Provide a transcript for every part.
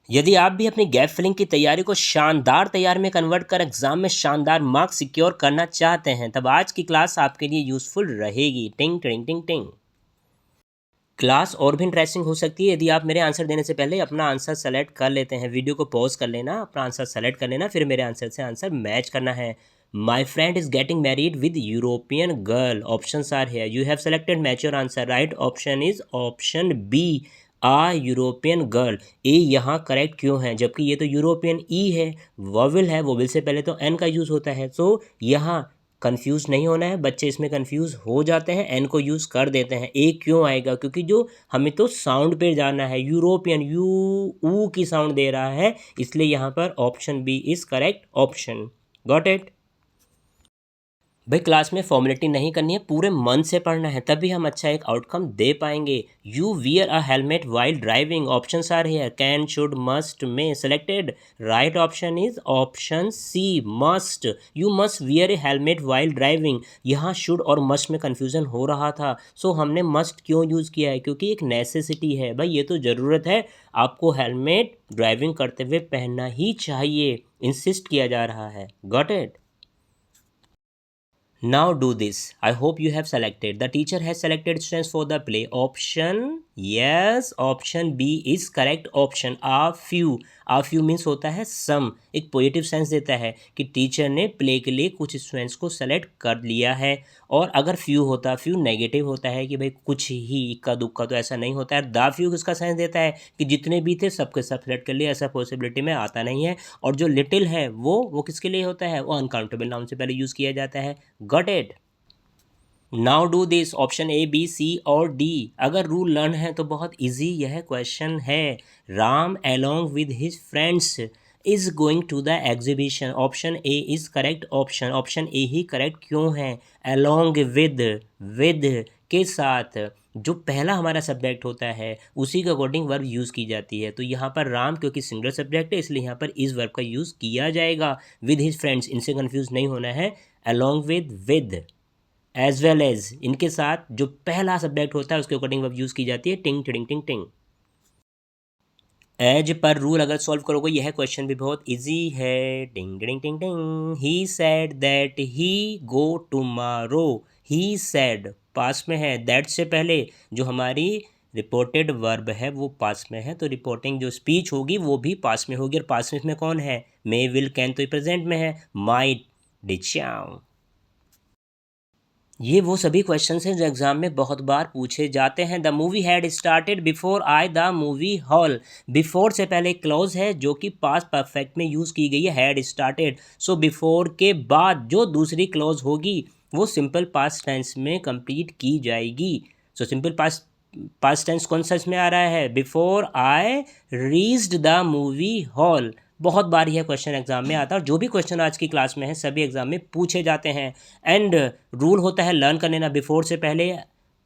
यदि आप भी अपनी गैप फिलिंग की तैयारी को शानदार तैयारी में कन्वर्ट कर एग्जाम में शानदार मार्क्स सिक्योर करना चाहते हैं, तब आज की क्लास आपके लिए यूजफुल रहेगी। टिंग टिंग टिंग टिंग। क्लास और भी इंटरेस्टिंग हो सकती है यदि आप मेरे आंसर देने से पहले अपना आंसर सेलेक्ट कर लेते हैं। वीडियो को पॉज कर लेना, अपना आंसर सेलेक्ट कर लेना, फिर मेरे आंसर से आंसर मैच करना है। My friend is getting married with European girl. Option are here. You have selected match your answer. Right option is option B, a European girl. ए यहाँ करेक्ट क्यों है, जबकि ये तो यूरोपियन ई है, वॉविल है, वॉविल से पहले तो एन का यूज़ होता है। तो यहाँ कंफ्यूज नहीं होना है, बच्चे इसमें कंफ्यूज हो जाते हैं, एन को यूज़ कर देते हैं। ए क्यों आएगा, क्योंकि जो हमें तो साउंड पे जाना है, यूरोपियन यू ऊ की साउंड दे रहा है, इसलिए यहाँ पर option B is correct option. Got it. भाई क्लास में फॉर्मेलिटी नहीं करनी है, पूरे मन से पढ़ना है, तभी हम अच्छा एक आउटकम दे पाएंगे। You wear a helmet while driving. Options are here. Can, should, must, may. Selected. Right option is option C, must. You must wear a helmet while driving. यहाँ शुड और मस्ट में कन्फ्यूजन हो रहा था, सो हमने must क्यों use किया है, क्योंकि एक नेसेसिटी है भाई, ये तो ज़रूरत है, आपको हेलमेट ड्राइविंग करते हुए पहनना ही चाहिए, इंसिस्ट किया जा रहा है। Got it. Now do this. I hope you have selected. The teacher has selected students for the play. Option yes. Option B is correct option. A few. A few means होता है some. एक positive sense देता है कि teacher ने play के लिए कुछ स्टूडेंट्स को सेलेक्ट कर लिया है। और अगर फ्यू होता, फ्यू नेगेटिव होता है कि भाई कुछ ही, इक्का दुक्का, तो ऐसा नहीं होता है। द फ्यू किसका सेंस देता है कि जितने भी थे सबके सब सेलेक्ट कर लिए, ऐसा पॉसिबिलिटी में आता नहीं है। और जो लिटिल है वो किसके लिए होता है, वो अनकाउंटेबल नाउन से पहले यूज़ किया जाता है। Got it. Now do this. Option A, B, C और डी। अगर रूल लर्न है तो बहुत इजी यह क्वेश्चन है। Ram along with his friends is going to the exhibition. Option A is correct option. Option A ही करेक्ट क्यों है, अलोंग विद के साथ जो पहला हमारा सब्जेक्ट होता है उसी के अकॉर्डिंग वर्ब यूज़ की जाती है। तो यहाँ पर राम क्योंकि सिंगल सब्जेक्ट है, इसलिए यहाँ पर इस वर्ब का यूज़ किया जाएगा। विद हिज फ्रेंड्स, इनसे कन्फ्यूज नहीं होना है। Along with as well as, इनके साथ जो पहला सब्जेक्ट होता है उसके अकॉर्डिंग वर्ब यूज़ की जाती है। टिंग टिंग टिंग टिंग। एज पर रूल अगर सॉल्व करोगे यह क्वेश्चन भी बहुत इजी है। टिंग टिंग टिंग टिंग। He said that he go tomorrow. He said पास में है, दैट से पहले जो हमारी रिपोर्टेड वर्ब है वो पास में है, तो रिपोर्टिंग जो स्पीच होगी वो भी पास में होगी। और पास में इसमें कौन है, मे, विल, कैन, तो प्रेजेंट में है। माइट, डिचाओ। ये वो सभी क्वेश्चंस हैं जो एग्जाम में बहुत बार पूछे जाते हैं। The movie had started before I the movie hall. Before से पहले एक क्लॉज है जो कि पास्ट परफेक्ट में यूज़ की गई है, हैड स्टार्टेड। सो बिफोर के बाद जो दूसरी क्लॉज होगी वो सिंपल पास्ट टेंस में कंप्लीट की जाएगी। सो सिंपल पास्ट टेंस कौन सा इसमें आ रहा है, before I reached the movie hall. बहुत बार यह क्वेश्चन एग्जाम में आता है, और जो भी क्वेश्चन आज की क्लास में है सभी एग्जाम में पूछे जाते हैं। एंड रूल होता है लर्न कर लेना, बिफोर से पहले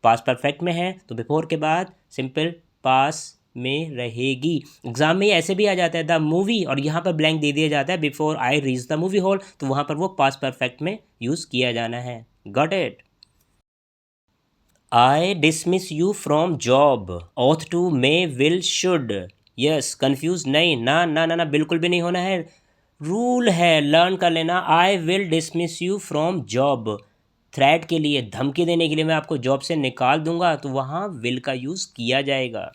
पास परफेक्ट में है तो बिफोर के बाद सिंपल पास में रहेगी। एग्जाम में ये ऐसे भी आ जाता है द मूवी, और यहाँ पर ब्लैंक दे दिया जाता है before I reach the movie hall, तो वहाँ पर वो पास परफेक्ट में यूज़ किया जाना है। Got it. I dismiss you from job. Ought to, may, will, should. Yes, confuse नहीं, ना ना ना ना, बिल्कुल भी नहीं होना है। रूल है, लर्न कर लेना। I will dismiss you from job. Threat के लिए, धमकी देने के लिए मैं आपको जॉब से निकाल दूंगा, तो वहाँ विल का यूज़ किया जाएगा।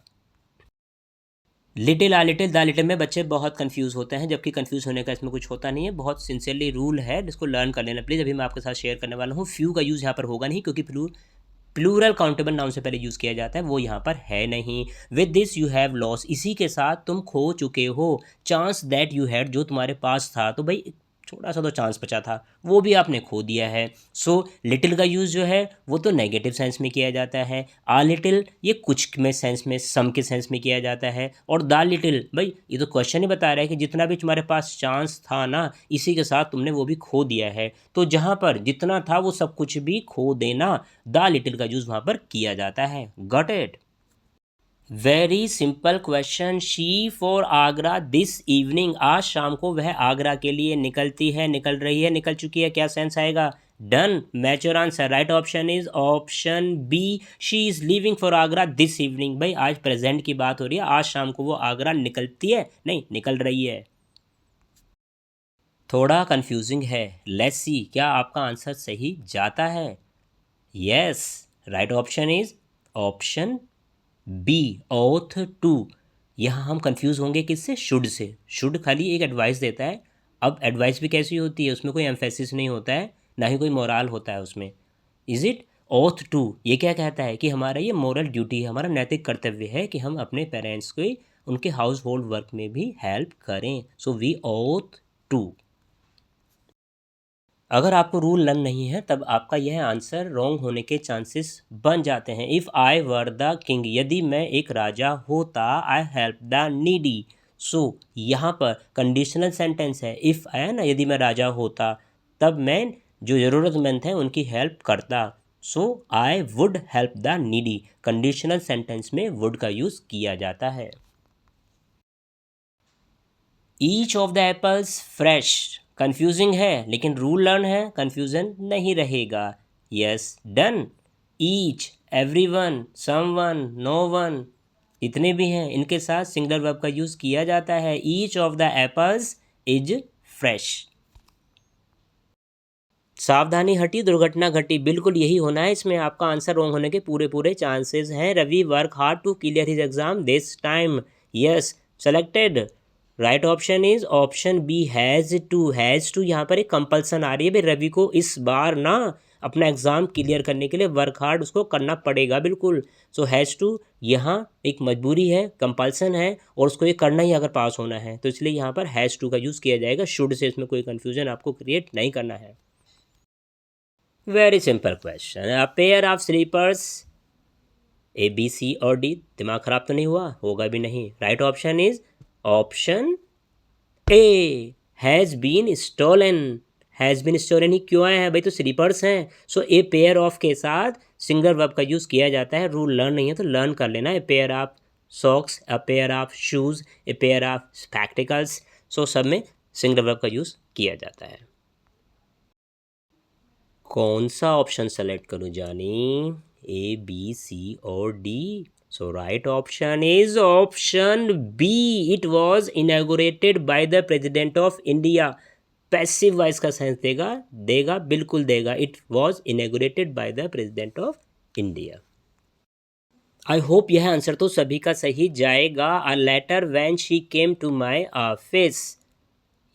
Little, uh little, the little में बच्चे बहुत कंफ्यूज होते हैं, जबकि कंफ्यूज होने का इसमें कुछ होता नहीं है। बहुत सिंसियरली रूल है जिसको लर्न कर लेना प्लीज़। अभी मैं आपके साथ शेयर करने वाला हूँ। फ्यू का यूज़ यहाँ पर होगा नहीं, क्योंकि प्लूरल काउंटेबल नाउन से पहले यूज़ किया जाता है, वो यहाँ पर है नहीं। With this you have loss, इसी के साथ तुम खो चुके हो। चांस दैट यू हैड, जो तुम्हारे पास था, तो भाई थोड़ा सा तो चांस बचा था, वो भी आपने खो दिया है। सो लिटिल का यूज़ जो है वो तो नेगेटिव सेंस में किया जाता है। आ लिटिल ये कुछ में सेंस में, सम के सेंस में किया जाता है। और द लिटिल, भाई ये तो क्वेश्चन ही बता रहा है कि जितना भी तुम्हारे पास चांस था ना, इसी के साथ तुमने वो भी खो दिया है। तो जहाँ पर जितना था वो सब कुछ भी खो देना, द लिटिल का यूज़ वहाँ पर किया जाता है। Got it. Very simple question. She for Agra this evening, आज शाम को वह आगरा के लिए निकलती है, निकल रही है, निकल चुकी है, क्या सेंस आएगा, done, match your answer. Right option is option B, she is leaving for Agra this evening. भाई आज प्रेजेंट की बात हो रही है, आज शाम को वो आगरा निकलती है, नहीं निकल रही है। थोड़ा कंफ्यूजिंग है, लेट्स सी क्या आपका आंसर सही जाता है। Yes, right option is option B, ought to. यहाँ हम कंफ्यूज होंगे किससे, शुड से। शुड खाली एक एडवाइस देता है। अब एडवाइस भी कैसी होती है, उसमें कोई एम्फेसिस नहीं होता है, ना ही कोई मोरल होता है उसमें। इज इट ऑथ टू, ये क्या कहता है कि हमारा ये मोरल ड्यूटी है, हमारा नैतिक कर्तव्य है कि हम अपने पेरेंट्स को उनके हाउस होल्ड वर्क में भी हेल्प करें। So we ought to. अगर आपको रूल लर्न नहीं है तब आपका यह आंसर रॉन्ग होने के चांसेस बन जाते हैं। If I were the king, यदि मैं एक राजा होता, आई हेल्प द नीडी। सो यहाँ पर कंडीशनल सेंटेंस है, इफ़ है ना, यदि मैं राजा होता तब मैं जो ज़रूरतमंद हैं उनकी हेल्प करता। So I would help the needy, conditional sentence में वुड का यूज़ किया जाता है। Each of the apples fresh, confusing है लेकिन रूल लर्न है, कंफ्यूजन नहीं रहेगा। Yes, done. Each, everyone, someone, no one, इतने भी हैं, इनके साथ सिंगुलर वर्ब का यूज़ किया जाता है। Each of the apples is fresh. सावधानी हटी दुर्घटना घटी, बिल्कुल यही होना है, इसमें आपका आंसर रॉन्ग होने के पूरे पूरे चांसेस हैं। Ravi work hard to clear his exam this time. Yes, selected. Right option is option B, has to. Has to यहाँ पर एक कंपल्सन आ रही है, भाई रवि को इस बार ना अपना एग्ज़ाम क्लियर करने के लिए वर्क हार्ड उसको करना पड़ेगा, बिल्कुल। सो हैज़ टू यहाँ एक मजबूरी है, कंपल्सन है, और उसको ये करना ही अगर पास होना है, तो इसलिए यहाँ पर हैज़ टू का यूज़ किया जाएगा। शुड से इसमें कोई कन्फ्यूजन आपको क्रिएट नहीं करना है। Very simple question, a pair of slippers, A B C और डी। दिमाग खराब तो नहीं हुआ, होगा भी नहीं। Right option is option A, has been stolen. Has been stolen ही क्यों आया है भाई, तो स्लीपर्स हैं। सो ए पेयर ऑफ के साथ सिंगुलर वर्ब का यूज़ किया जाता है। रूल लर्न नहीं है तो लर्न कर लेना। A pair of socks, a pair of shoes, a pair of spectacles. So सब में सिंगुलर वर्ब का यूज़ किया जाता है। कौन सा ऑप्शन सेलेक्ट करूं जानी, ए बी सी और D? So right option is option B, it was inaugurated by the president of India. Passive voice का सेंस देगा, देगा बिल्कुल देगा। It was inaugurated by the president of India. I hope यह answer तो सभी का सही जाएगा। A letter when she came to my office.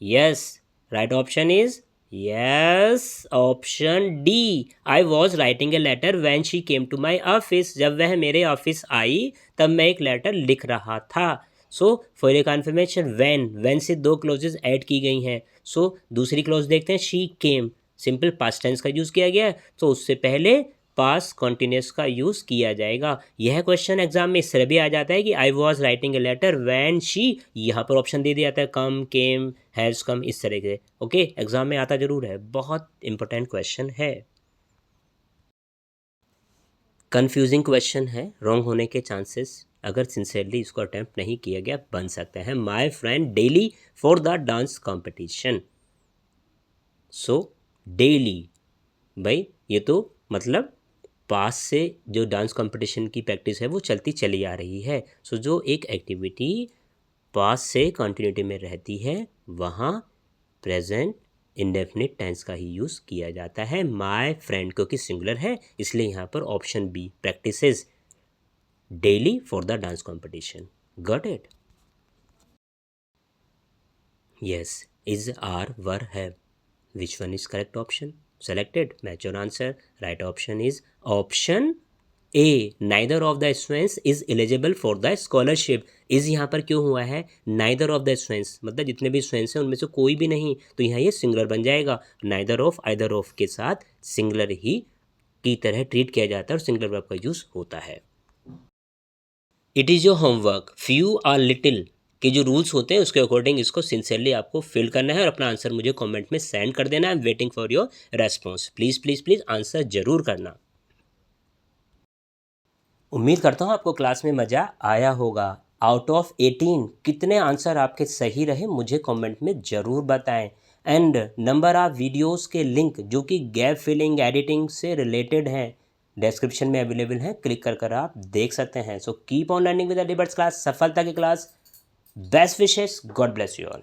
Yes, right option is yes, option D, I was writing a letter when she came to my office. जब वह मेरे office आई तब मैं एक लेटर लिख रहा था। So for a confirmation, when से दो क्लोजेज ऐड की गई हैं। सो दूसरी क्लोज देखते हैं, she came, simple past tense का यूज़ किया गया है, तो उससे पहले पास कॉन्टिन्यूस का यूज़ किया जाएगा। यह क्वेश्चन एग्जाम में इस तरह भी आ जाता है कि आई was writing a letter when she, यहाँ पर ऑप्शन दे दिया जाता है, कम, केम, हैज़ कम, इस तरह के। ओके, एग्जाम में आता जरूर है, बहुत इंपॉर्टेंट क्वेश्चन है। कंफ्यूजिंग क्वेश्चन है, रॉन्ग होने के चांसेस अगर सिंसियरली इसको अटैम्प्ट नहीं किया गया बन सकता है। My friend daily for the dance competition. So daily, भाई ये तो मतलब पास से जो डांस कंपटीशन की प्रैक्टिस है वो चलती चली आ रही है। सो जो एक एक्टिविटी पास से कंटिन्यूटी में रहती है वहाँ प्रेजेंट इंडेफिनिट टेंस का ही यूज़ किया जाता है। माय फ्रेंड क्योंकि सिंगुलर है इसलिए यहाँ पर option B, practises daily for the dance competition. Got it? Yes, is, are, were, have, which one is correct option? Selected, match your answer. Right option is option A, neither of the students is eligible for the scholarship. इस यहाँ पर क्यों हुआ है, neither of the students मतलब जितने भी students हैं उनमें से कोई भी नहीं, तो यहाँ ये सिंगुलर बन जाएगा। neither of, either of के साथ सिंगुलर ही की तरह ट्रीट किया जाता है और सिंगुलर वर्ब का यूज़ होता है। It is your homework, few or little के जो रूल्स होते हैं उसके अकॉर्डिंग इसको सिंसियरली आपको फिल करना है और अपना आंसर मुझे कमेंट में सेंड कर देना। I am waiting for your response. Please please please answer जरूर करना। उम्मीद करता हूँ आपको क्लास में मज़ा आया होगा। आउट ऑफ 18 कितने आंसर आपके सही रहे मुझे कमेंट में ज़रूर बताएं। एंड नंबर ऑफ वीडियोस के लिंक जो कि गैप फिलिंग एडिटिंग से रिलेटेड हैं डिस्क्रिप्शन में अवेलेबल हैं, क्लिक कर आप देख सकते हैं। So keep on learning with the birds class, सफलता की class. Best wishes, God bless you all.